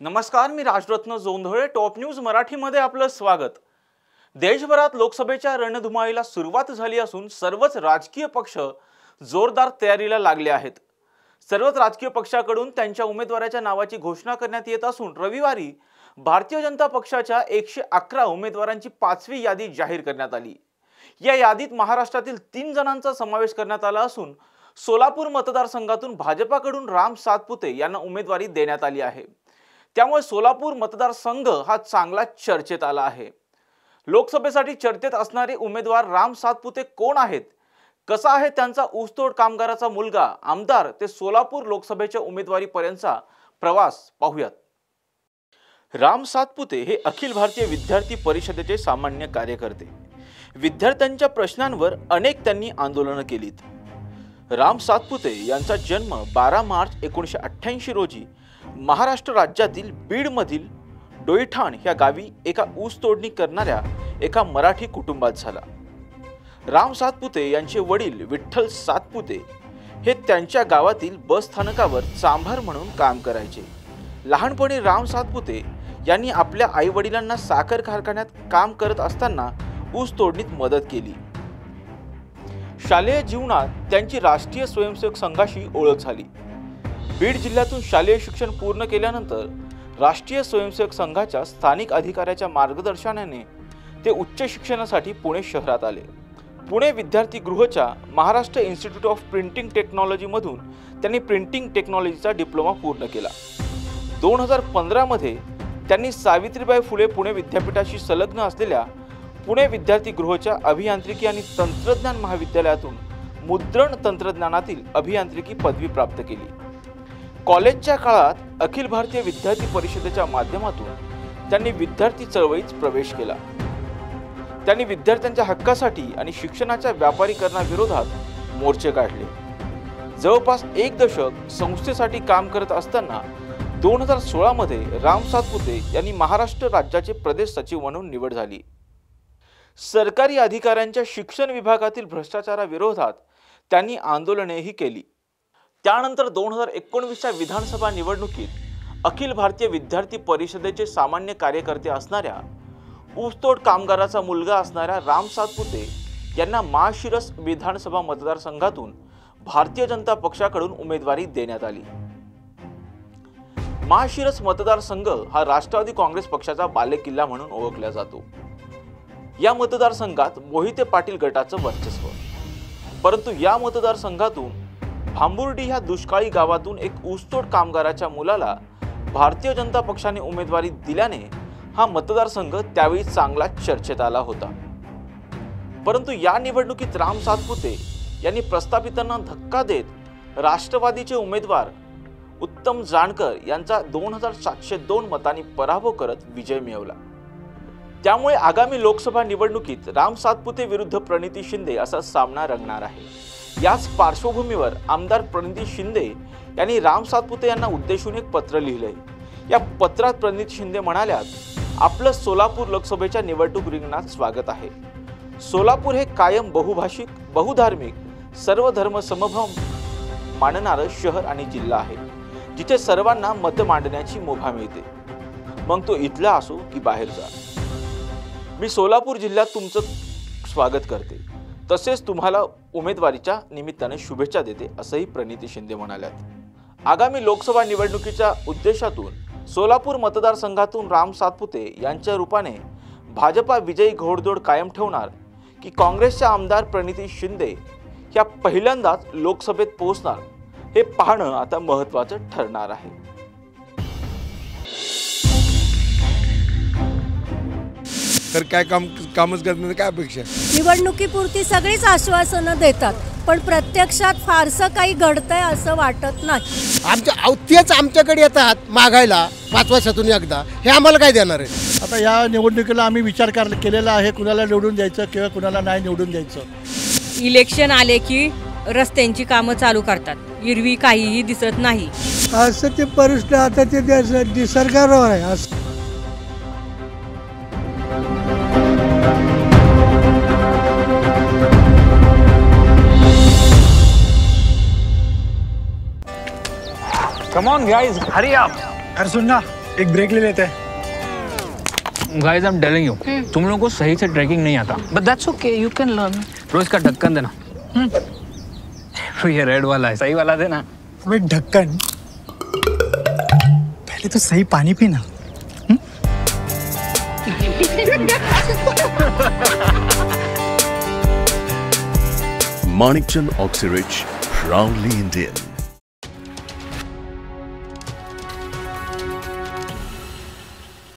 नमस्कार, मी Rajratna Jondhale. Top news मराठीमध्ये आपलं स्वागत. देशभरात लोकसभेच्या रणधुमाळीला सुरुवात झाली असून सर्वच राजकीय पक्ष जोरदार तयारीला लागले आहेत. सर्वच राजकीय पक्षाकडून त्यांच्या उमेदवाराच्या नावाची घोषणा करण्यात येत असून रविवारी भारतीय जनता पक्षाच्या 111 उमेदवारांची 5वी यादी जाहीर करण्यात आली. या यादीत महाराष्ट्रातील 3 जणांचा समावेश करण्यात आला असून सोलापूर मतदारसंघातून भाजपाकडून राम सातपुते यांना उमेदवारी देण्यात आली आहे. त्यामुळे सोलापूर मतदारसंघ हा चांगला चर्चेत आला आहे. लोकसभेसाठी चर्चेत असणारे उमेदवार राम सातपुते कोण आहेत, कसा आहे त्यांचा ऊसतोड कामगाराचा मुलगा आमदार ते सोलापूर लोकसभेच्या उमेदवारीपर्यंतचा प्रवास पाहूयात. राम सातपुते हे अखिल भारतीय विद्यार्थी परिषदेचे सामान्य कार्यकर्ते. विद्यार्थ्यांच्या प्रश्नांवर अनेक त्यांनी आंदोलनं केलीत. राम सातपुते यांचा जन्म 12 मार्च 1988 रोजी महाराष्ट्र राज्यातील बीडमधील डोईठाण या गावी एका ऊस तोडणी करणाऱ्या एका मराठी कुटुंबात झाला. राम सातपुते यांचे वडील विठ्ठल सातपुते हे त्यांच्या गावातील बस स्थानकावर चांभार म्हणून काम करायचे. लहानपणी राम सातपुते यांनी आपल्या आई वडिलांना साखर कारखान्यात काम करत असताना ऊस तोडणीत मदत केली. शालेय जीवनात त्यांची राष्ट्रीय स्वयंसेवक संघाशी ओळख झाली. बीड जिल्ह्यातून शालेय शिक्षण पूर्ण केल्यानंतर राष्ट्रीय स्वयंसेवक संघाच्या स्थानिक अधिकाऱ्याच्या मार्गदर्शनाने ते उच्च शिक्षणासाठी पुणे शहरात आले. पुणे विद्यार्थी गृहच्या Maharashtra institute of printing technology मधून त्यांनी प्रिंटिंग टेक्नॉलॉजीचा डिप्लोमा पूर्ण केला. 2015 मध्ये त्यांनी सावित्रीबाई फुले पुणे विद्यापीठाशी संलग्न असलेल्या पुणे विद्यार्थी गृहच्या अभियांत्रिकी आणि तंत्रज्ञान महाविद्यालयातून मुद्रण तंत्रज्ञानातील अभियांत्रिकी पदवी प्राप्त केली. कॉलेजच्या काळात अखिल भारतीय विद्यार्थी परिषदेच्या माध्यमातून त्यांनी विद्यार्थी चळवळीत प्रवेश केला. त्यांनी विद्यार्थ्यांच्या हक्कासाठी आणि शिक्षणाच्या व्यापारीकरणाविरोधात मोर्चे काढले. जवळपास 1 दशक संस्थेसाठी काम करत असताना 2016 मध्ये राम सातपुते यांनी महाराष्ट्र राज्याचे प्रदेश सचिव म्हणून निवड झाली. सरकारी अधिकाऱ्यांच्या शिक्षण विभागातील भ्रष्टाचाराविरोधात त्यांनी आंदोलनेही केली. त्यानंतर 2019च्या विधानसभा निवडणुकीत अखिल भारतीय विद्यार्थी परिषदेचे सामान्य कार्यकर्ते असणाऱ्या ऊसतोड कामगाराचा मुलगा असणाऱ्या राम सातपुते यांना माळशिरस विधानसभा मतदारसंघातून भारतीय जनता पक्षाकडून उमेदवारी देण्यात आली. माळशिरस मतदारसंघ हा राष्ट्रवादी काँग्रेस पक्षाचा बालेकिल्ला म्हणून ओळखला जातो. या मतदारसंघात मोहिते पाटील गटाचं वर्चस्व. परंतु या मतदारसंघातून भांबुर्डी ह्या दुष्काळी गावातून एक ऊसतोड कामगाराच्या मुलाला भारतीय जनता पक्षाने उमेदवारी दिल्याने हा मतदारसंघ त्यावेळी चांगला चर्चेत आला होता. परंतु या निवडणुकीत राम सातपुते यांनी प्रस्थापितांना धक्का देत राष्ट्रवादीचे उमेदवार उत्तम जानकर यांचा 2702 मतांनी पराभव करत विजय मिळवला. त्यामुळे आगामी लोकसभा निवडणुकीत राम सातपुते विरुद्ध प्रणिती शिंदे असा सामना रंगणार आहे. याच पार्श्वभूमीवर आमदार प्रणिती शिंदे यांनी राम सातपुते यांना उद्देशून एक पत्र लिहिलंय. या पत्रात प्रणिती शिंदे म्हणाल्यात, आपलं सोलापूर लोकसभेच्या निवडणूक रिंगणात स्वागत आहे. सोलापूर हे कायम बहुभाषिक, बहुधार्मिक, सर्व धर्म समभाव मानणारं शहर आणि जिल्हा आहे, जिथे सर्वांना मत मांडण्याची मुभा मिळते, मग तो इथला असो की बाहेरचा. मी सोलापूर जिल्ह्यात तुमचं स्वागत करते, तसेच तुम्हाला उमेदवारीच्या निमित्ताने शुभेच्छा देते, असंही प्रणिती शिंदे म्हणाल्यात. आगामी लोकसभा निवडणुकीच्या उद्देशातून सोलापूर मतदारसंघातून राम सातपुते यांच्या रूपाने भाजपा विजयी घोडदौड कायम ठेवणार की काँग्रेसच्या आमदार प्रणिती शिंदे या पहिल्यांदाच लोकसभेत पोहोचणार, हे पाहणं आता महत्त्वाचं ठरणार आहे. तर काय कामच करण्याची काय अपेक्षा? निवडणुकीपुरती सगळीच आश्वासनं देतात, पण प्रत्यक्षात फारसं काही घडतंय असं वाटत नाही. तेच आमच्याकडे येतात मागायला 5 वर्षातून एकदा, हे आम्हाला काय देणार आहे? आता या निवडणुकीला आम्ही विचार केलेला आहे, कुणाला निवडून द्यायचं किंवा कुणाला नाही निवडून द्यायचं. इलेक्शन आले की रस्त्यांची कामं चालू करतात, एरवी काहीही दिसत नाही. असं ते परिस्थिती आता ते निसर्गावर आहे. Come on guys, hurry up. अरे सुन ना, एक ब्रेक ले लेते हैं। Guys I am telling you, तुम लोगों को सही से ट्रैकिंग नहीं आता, but that's okay, you can learn. रोज का ढक्कन देना। ये रेड वाला है, सही वाला देना। अबे ढक्कन, पहले तो सही पानी पीना। Manikchand Oxyrich, proudly Indian.